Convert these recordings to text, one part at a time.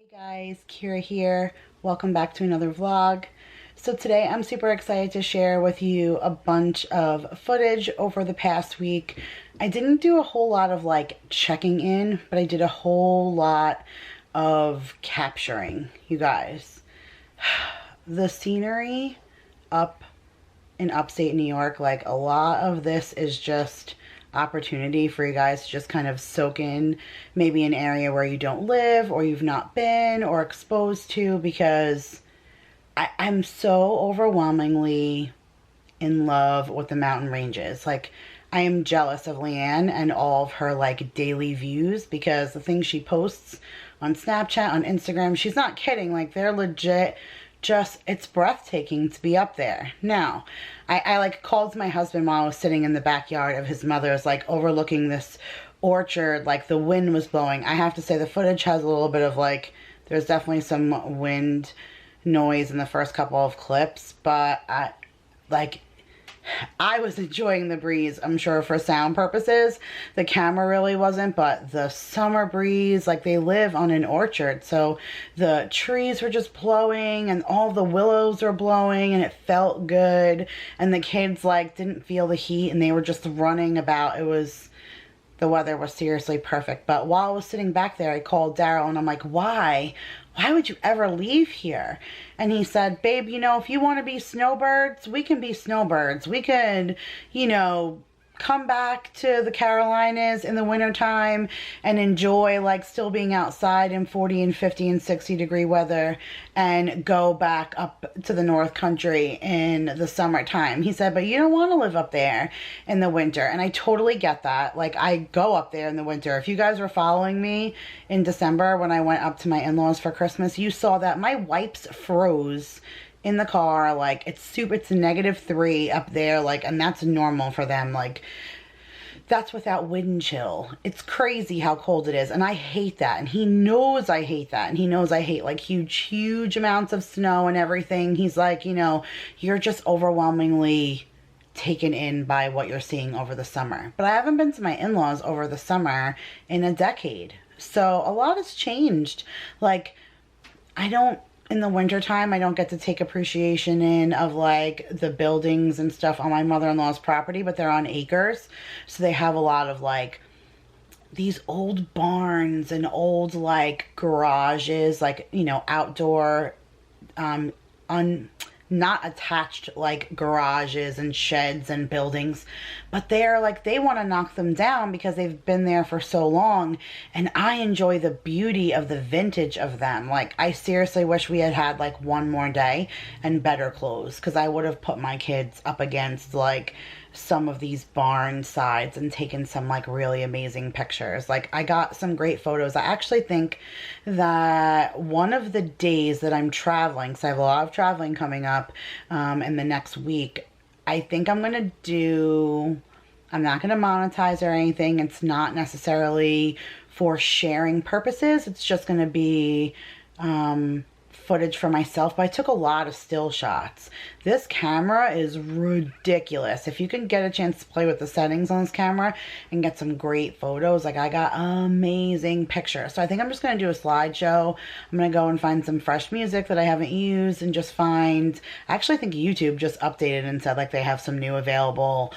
Hey guys, Kira here. Welcome back to another vlog. So today I'm super excited to share with you a bunch of footage over the past week. I didn't do a whole lot of like checking in, but I did a whole lot of capturing, you guys. The scenery up in upstate New York, like a lot of this is just opportunity for you guys to just kind of soak in maybe an area where you don't live or you've not been or exposed to, because I'm so overwhelmingly in love with the mountain ranges. Like, I am jealous of LeeAnne and all of her like daily views, because the things she posts on Snapchat, on Instagram, she's not kidding. Like, they're legit. Just, it's breathtaking to be up there. Now, I like called my husband while I was sitting in the backyard of his mother's, like overlooking this orchard, like the wind was blowing. I have to say the footage has a little bit of like, there's definitely some wind noise in the first couple of clips, but I was enjoying the breeze. I'm sure for sound purposes, the camera really wasn't, but the summer breeze, like they live on an orchard, so the trees were just blowing and all the willows were blowing and it felt good, and the kids like didn't feel the heat and they were just running about. The weather was seriously perfect. But while I was sitting back there, I called Daryl and I'm like, why would you ever leave here? And he said, babe, you know, if you want to be snowbirds, we can be snowbirds. We could, you know, come back to the Carolinas in the wintertime and enjoy like still being outside in 40 and 50 and 60 degree weather, and go back up to the North Country in the summertime. He said, but you don't want to live up there in the winter. And I totally get that. Like, I go up there in the winter. If you guys were following me in December when I went up to my in-laws for Christmas, you saw that my wipes froze in the car. Like, it's -3 up there, like, and that's normal for them. Like, that's without wind chill. It's crazy how cold it is, and I hate that, and he knows I hate that, and he knows I hate like huge amounts of snow and everything. He's like, you know, you're just overwhelmingly taken in by what you're seeing over the summer. But I haven't been to my in-laws over the summer in a decade, so a lot has changed. Like, in the wintertime, I don't get to take appreciation in of like the buildings and stuff on my mother-in-law's property, but they're on acres. So they have a lot of like these old barns and old like garages, like, you know, outdoor, not attached like garages and sheds and buildings, but they're like, they want to knock them down because they've been there for so long, and I enjoy the beauty of the vintage of them. Like, I seriously wish we had had like one more day and better clothes, because I would have put my kids up against like some of these barn sides and taken some like really amazing pictures. Like, I got some great photos. I actually think that one of the days that I'm traveling, so I have a lot of traveling coming up in the next week, I think I'm not going to monetize or anything. It's not necessarily for sharing purposes. It's just going to be footage for myself, but I took a lot of still shots. This camera is ridiculous. If you can get a chance to play with the settings on this camera and get some great photos, like I got amazing pictures. So I think I'm just going to do a slideshow. I'm going to go and find some fresh music that I haven't used, and just find, I actually think YouTube just updated and said like they have some new available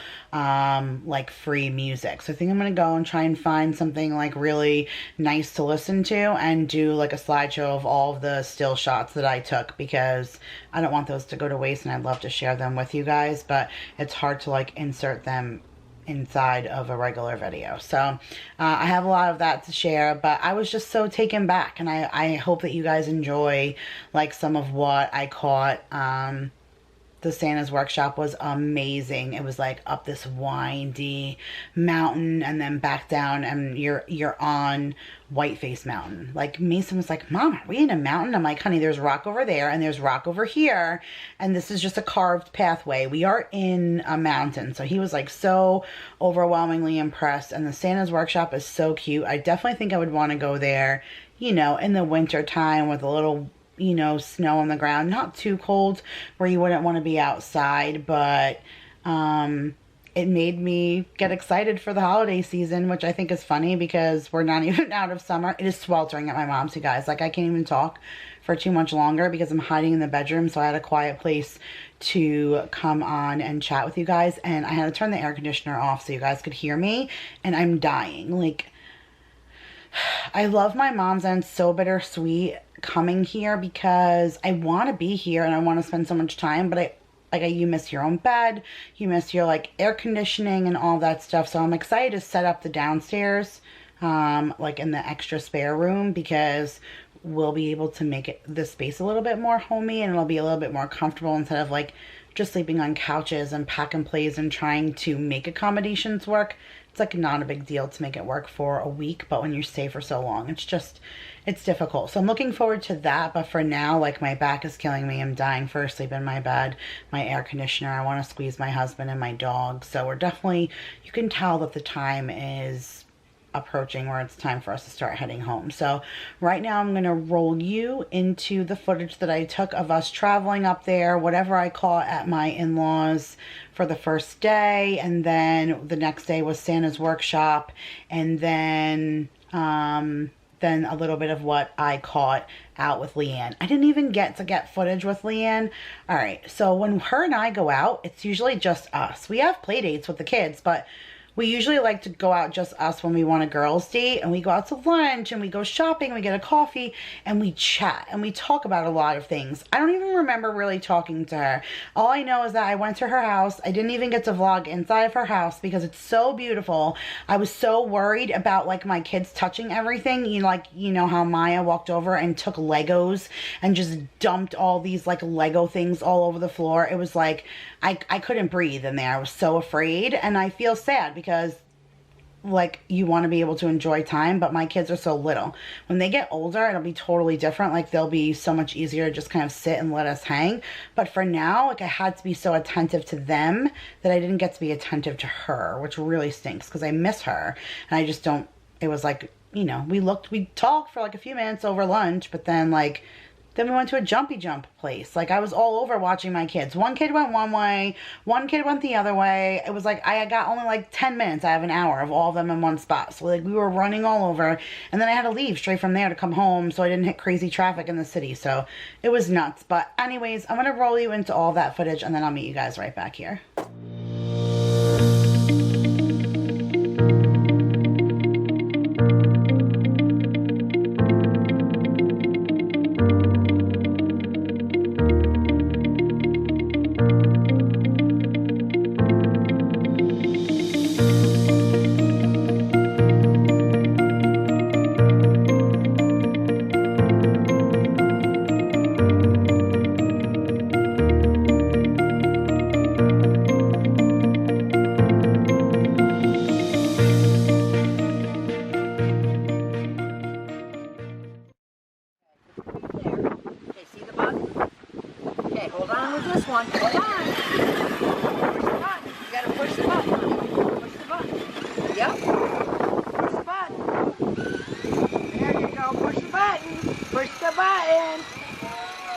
like free music. So I think I'm going to go and try and find something like really nice to listen to and do like a slideshow of all of the still shots that I took, because I don't want those to go to waste, and I'd love to share them with you guys, but it's hard to like insert them inside of a regular video. So I have a lot of that to share, but I was just so taken back, and I hope that you guys enjoy like some of what I caught. The Santa's workshop was amazing. It was like up this windy mountain and then back down, and you're on Whiteface Mountain. Like, Mason was like, Mom, are we in a mountain? I'm like, honey, there's rock over there and there's rock over here, and this is just a carved pathway. We are in a mountain. So he was like so overwhelmingly impressed, and the Santa's workshop is so cute. I definitely think I would want to go there, you know, in the winter time with a little, you know, snow on the ground, not too cold where you wouldn't want to be outside, but it made me get excited for the holiday season, which I think is funny because we're not even out of summer. It is sweltering at my mom's, you guys. Like, I can't even talk for too much longer because I'm hiding in the bedroom, so I had a quiet place to come on and chat with you guys, and I had to turn the air conditioner off so you guys could hear me, and I'm dying. Like, I love my mom's, and it's so bittersweet coming here because I want to be here and I want to spend so much time, but you miss your own bed, you miss your like air conditioning and all that stuff. So I'm excited to set up the downstairs, like in the extra spare room, because we'll be able to make this space a little bit more homey, and it'll be a little bit more comfortable instead of like just sleeping on couches and pack and plays and trying to make accommodations work. It's like not a big deal to make it work for a week, but when you stay for so long, it's difficult. So I'm looking forward to that, but for now, like, my back is killing me. I'm dying for a sleep in my bed, my air conditioner. I want to squeeze my husband and my dog. So we're definitely, you can tell that the time is approaching where it's time for us to start heading home. So right now I'm going to roll you into the footage that I took of us traveling up there, whatever I caught at my in-laws for the first day, and then the next day was Santa's workshop, and then a little bit of what I caught out with LeeAnne. I didn't even get to get footage with LeeAnne. All right, so when her and I go out, it's usually just us. We have play dates with the kids, but we usually like to go out just us when we want a girls' date, and we go out to lunch and we go shopping, we get a coffee, and we chat and we talk about a lot of things. I don't even remember really talking to her. All I know is that I went to her house. I didn't even get to vlog inside of her house because it's so beautiful. I was so worried about like my kids touching everything. You know how Maya walked over and took Legos and just dumped all these like Lego things all over the floor. It was like, I couldn't breathe in there. I was so afraid, and I feel sad because like you want to be able to enjoy time, but my kids are so little. When they get older, it'll be totally different. Like, they'll be so much easier to just kind of sit and let us hang. But for now, like, I had to be so attentive to them that I didn't get to be attentive to her, which really stinks because I miss her. And I just don't, it was like, you know, we talked for like a few minutes over lunch, but then we went to a jumpy jump place. Like, I was all over watching my kids. One kid went one way, one kid went the other way. It was like, I got only like 10 minutes out of an hour of all of them in one spot. So like, we were running all over, and then I had to leave straight from there to come home so I didn't hit crazy traffic in the city. So it was nuts. But anyways, I'm going to roll you into all that footage, and then I'll meet you guys right back here.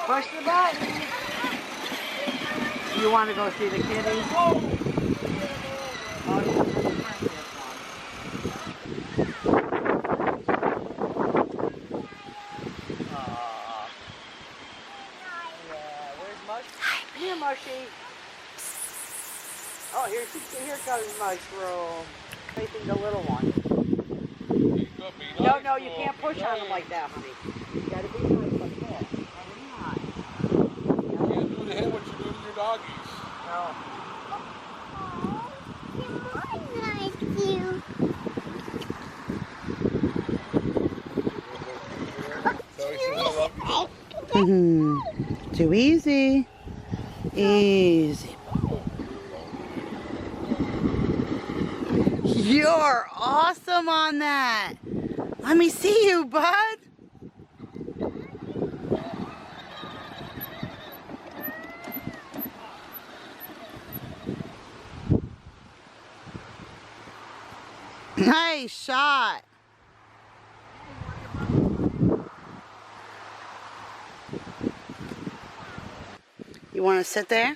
Push the button. You want to go see the kitties? Here, Mushy. Oh, here comes Mushroom. Facing the little one. No, you can't push on them like that, honey. You gotta be nice like that. You can't do to him what you do to your doggies. No. So he says I love you. Too easy. Easy. You're awesome on that. Let me see you, bud. Nice shot. You want to sit there?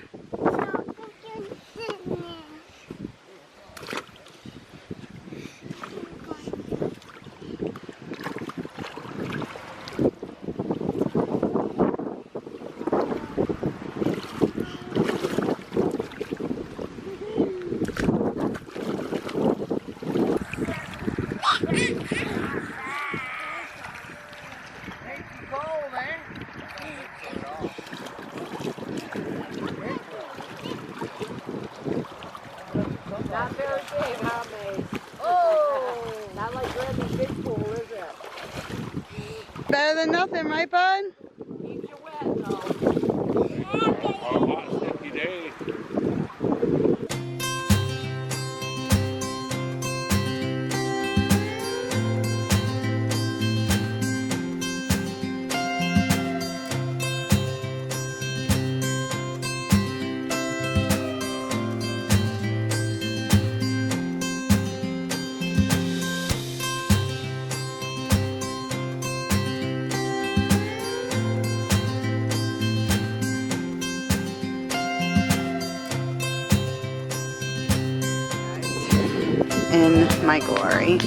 cold, man. Not very big, huh, Mace? Oh! Not like Grabbing Big Pool, is it? Better than nothing, right, bud? Keeps you wet, though. Hot, sticky day. In my glory.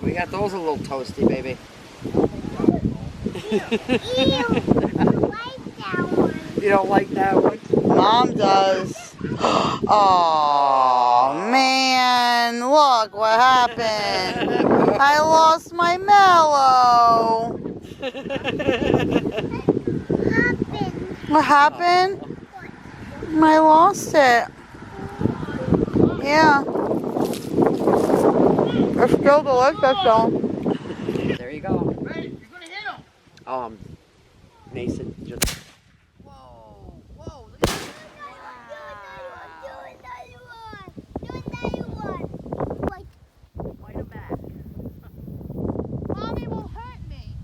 We got those a little toasty, baby. You don't like that one? Mom does. Oh man, look what happened. I lost my mellow. What happened? I lost it. Yeah. It's still delicious though. There you go. Hey, you're gonna hit him. Mason, just... Mommy will hurt me.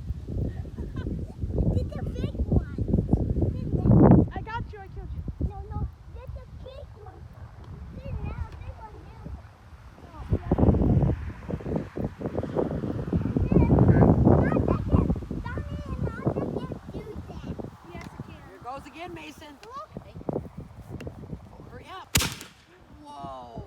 It's a big one. I got you. I killed you. No, that's a big one. This now, this one now. Yes, I can. Here goes again, Mason. Look. Hurry up. Whoa.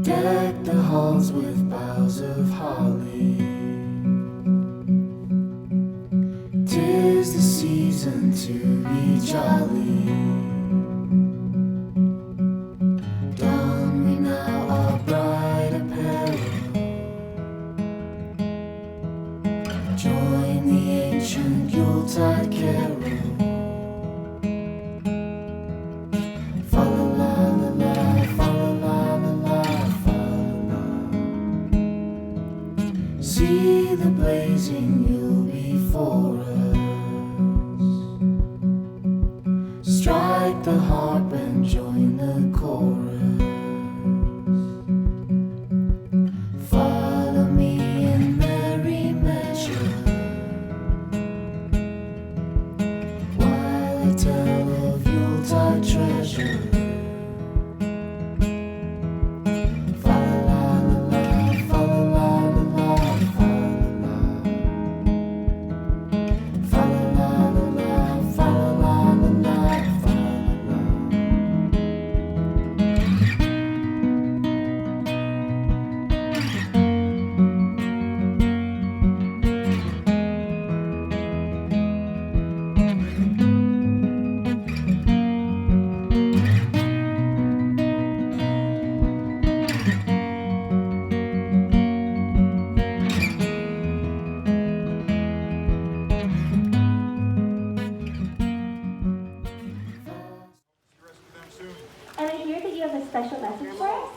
Deck the halls with boughs of holly. 'Tis the season to be jolly. Don we now our bright apparel. Join the ancient Yuletide carol. See the blazing Yule before us. Strike the harp and join the chorus. Follow me in merry measure while I tell of Yuletide treasure. And I hear that you have a special message for us.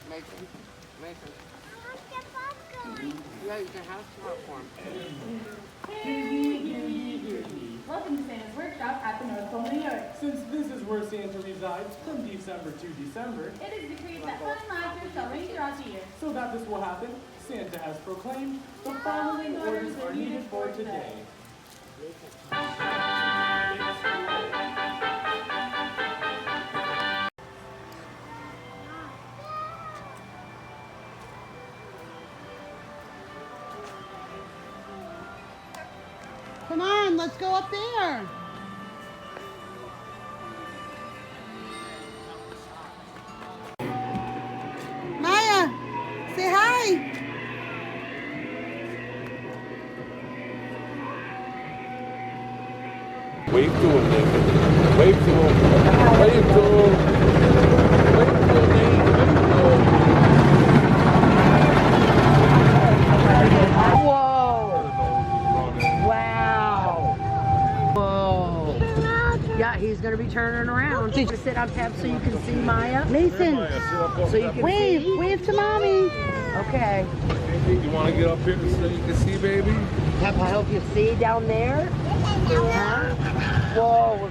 Mason. Yeah, you can have some for him. Welcome to Santa's workshop at the North Pole, New York. Since this is where Santa resides from December to December, It is decreed that fun laughter shall ring throughout the year. so that this will happen, Santa has proclaimed the following orders are needed for today. let's go up there. Maya, say hi. Wave to him, Nathan. Wave to him. Wave to him. Wave to him, Nathan. Whoa! Wow! Whoa! Yeah, he's gonna be turning around. Did you sit on Pep so you can see Maya? Nathan, So you can wave, see? wave to mommy. Okay. You want to get up here so you can see, baby? Pep, I hope you see down there. Huh? Whoa!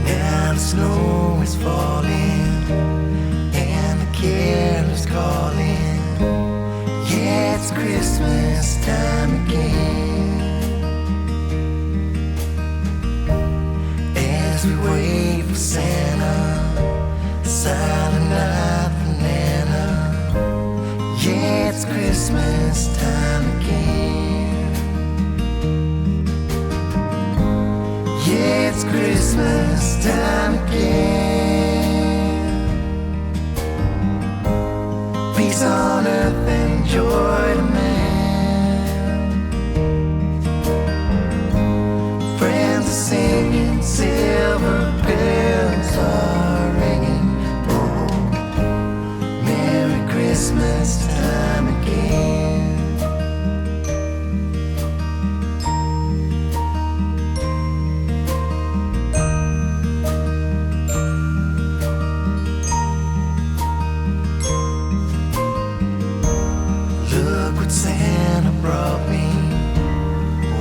Now the snow is falling and the carolers calling. Yeah, it's Christmas time again. As we wait for Santa, silent night banana. Yeah, it's Christmas time again. Yeah, it's Christmas time again. Peace on earth and joy to man. Friends are singing, silver bells are ringing. Oh, Merry Christmas time again. Look what Santa brought me,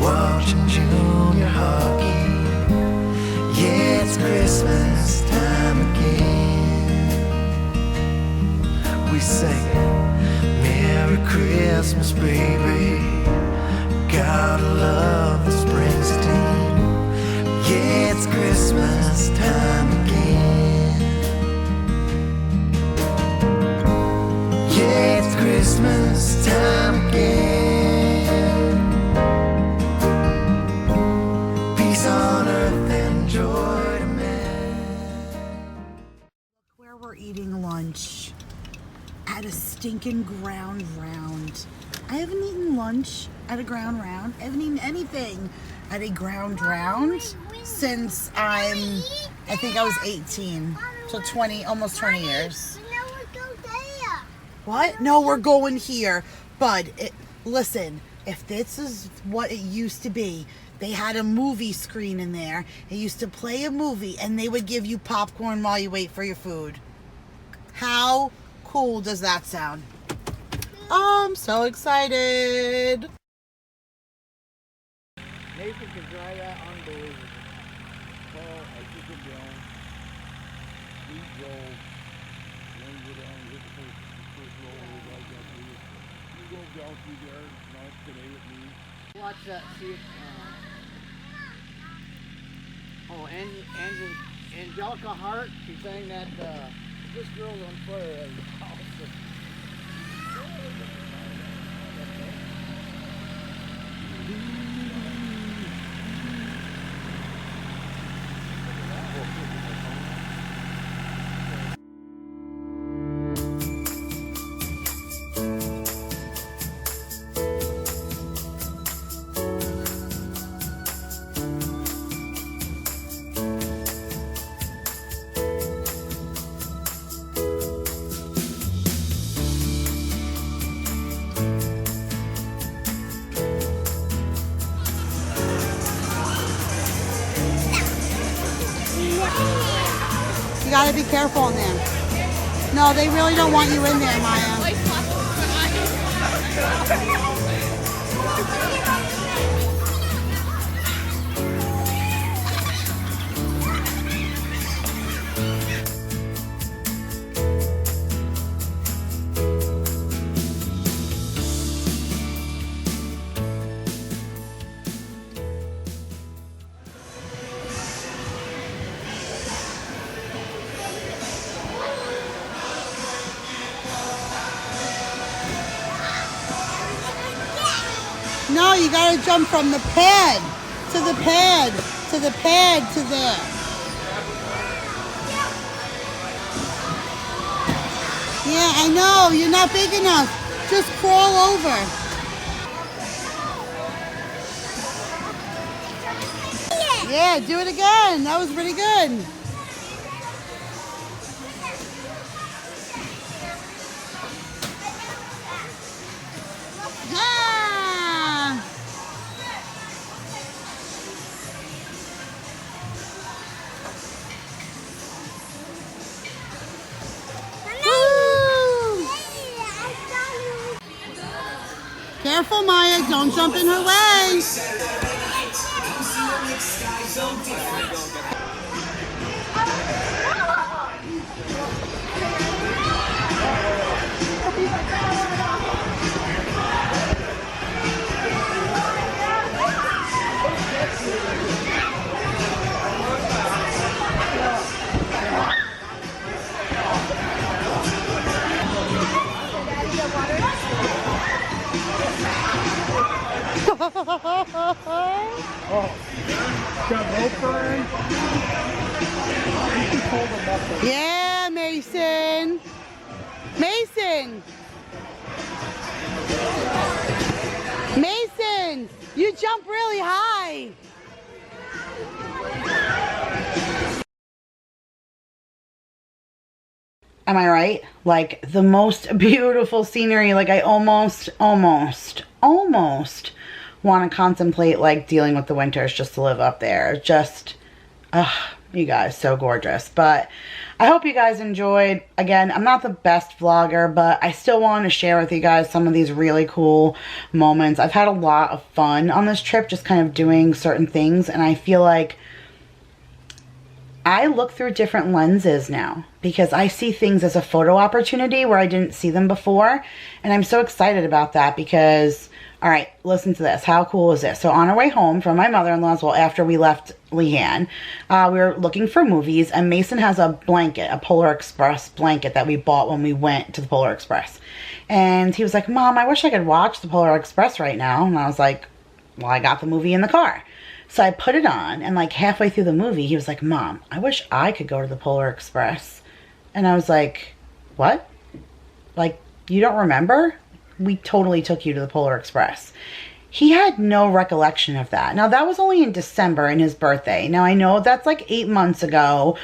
watching junior hockey. Yeah, it's Christmas time again. We sing, Merry Christmas, baby. Gotta love the Springsteen. Yeah, it's Christmas time again. Yeah, it's Christmas time again. Peace on earth and joy to man. Where we're eating lunch at a stinking ground round. I haven't eaten lunch at a ground round. I haven't eaten anything at a ground round since I think I was 18. So 20, almost 20 years. Now we go there. What? No, we're going here. Bud, listen, if this is what it used to be, they had a movie screen in there. It used to play a movie and they would give you popcorn while you wait for your food. How cool does that sound? I'm so excited. Nathan can drive that unbelievable. Paul, I took him down. We drove. Then we go down and hit the first roll where the guy got through. You go down through there, not today with me. Watch that. See. Oh, and Angelica Hart. She's saying that this girl's on fire at the house. You gotta be careful in there. No, they really don't want you in there, Maya. No, you gotta jump from the pad to the pad to the pad to there. Yeah, I know. You're not big enough. Just crawl over. Yeah, do it again. That was pretty good. Yeah. Woo. Careful, Maya. Don't jump in her way. Yeah, Mason. Mason. Mason, you jump really high. Am I right? Like the most beautiful scenery. Like I almost want to contemplate like dealing with the winters just to live up there. Just, you guys, so gorgeous. But I hope you guys enjoyed. Again, I'm not the best vlogger, but I still want to share with you guys some of these really cool moments. I've had a lot of fun on this trip, just kind of doing certain things, and I feel like I look through different lenses now because I see things as a photo opportunity where I didn't see them before. And I'm so excited about that because, all right, listen to this. How cool is this? So on our way home from my mother-in-law's, well, after we left LeeAnne, we were looking for movies, and Mason has a blanket, a Polar Express blanket that we bought when we went to the Polar Express. And he was like, Mom, I wish I could watch the Polar Express right now. And I was like, well, I got the movie in the car. So I put it on, and like halfway through the movie, he was like, Mom, I wish I could go to the Polar Express. And I was like, what? Like, you don't remember? We totally took you to the Polar Express. He had no recollection of that. Now, that was only in December in his birthday. Now, I know that's like 8 months ago,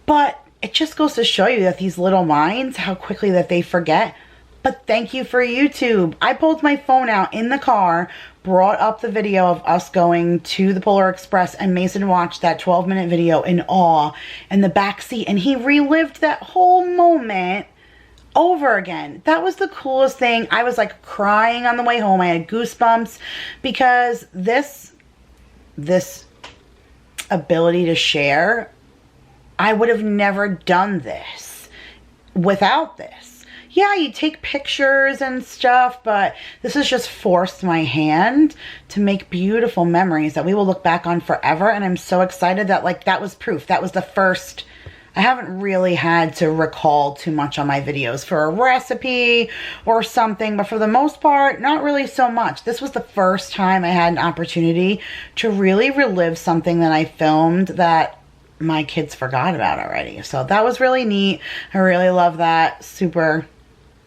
but it just goes to show you that these little minds, how quickly that they forget. But thank you for YouTube. I pulled my phone out in the car, brought up the video of us going to the Polar Express, and Mason watched that 12-minute video in awe in the back seat, and he relived that whole moment over again. That was the coolest thing. I was like crying on the way home. I had goosebumps because this ability to share, I would have never done this without this. Yeah, you take pictures and stuff, but this has just forced my hand to make beautiful memories that we will look back on forever. And I'm so excited that like that was proof. That was the first. I haven't really had to recall too much on my videos for a recipe or something, but for the most part, not really so much. This was the first time I had an opportunity to really relive something that I filmed that my kids forgot about already. So that was really neat. I really love that. Super,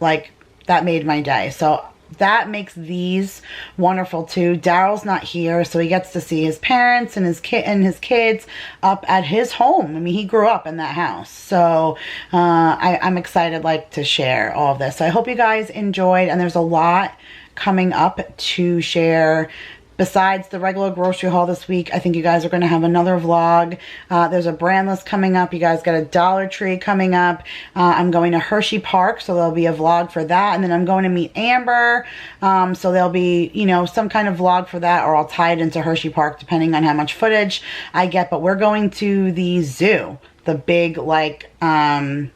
like, that made my day. So that makes these wonderful too. Daryl's not here, so he gets to see his parents and his kids up at his home. I mean, he grew up in that house. So I'm excited like to share all of this. So I hope you guys enjoyed, and there's a lot coming up to share. Besides the regular grocery haul this week, I think you guys are going to have another vlog. There's a brand list coming up. You guys got a Dollar Tree coming up. I'm going to Hershey Park, so there'll be a vlog for that. And then I'm going to meet Amber. So there'll be, you know, some kind of vlog for that, or I'll tie it into Hershey Park depending on how much footage I get. But we're going to the zoo, the big, like, the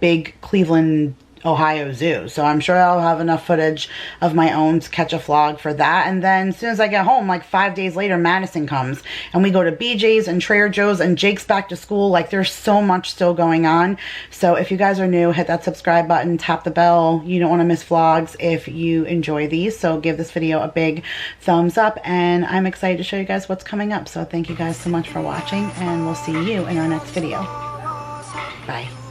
big Cleveland Ohio Zoo. So I'm sure I'll have enough footage of my own to catch a vlog for that. And then as soon as I get home, like 5 days later, Madison comes and we go to BJ's and Trader Joe's and Jake's back to school. Like there's so much still going on. So if you guys are new, hit that subscribe button, tap the bell. You don't want to miss vlogs if you enjoy these. So give this video a big thumbs up, and I'm excited to show you guys what's coming up. So thank you guys so much for watching, and we'll see you in our next video. Bye.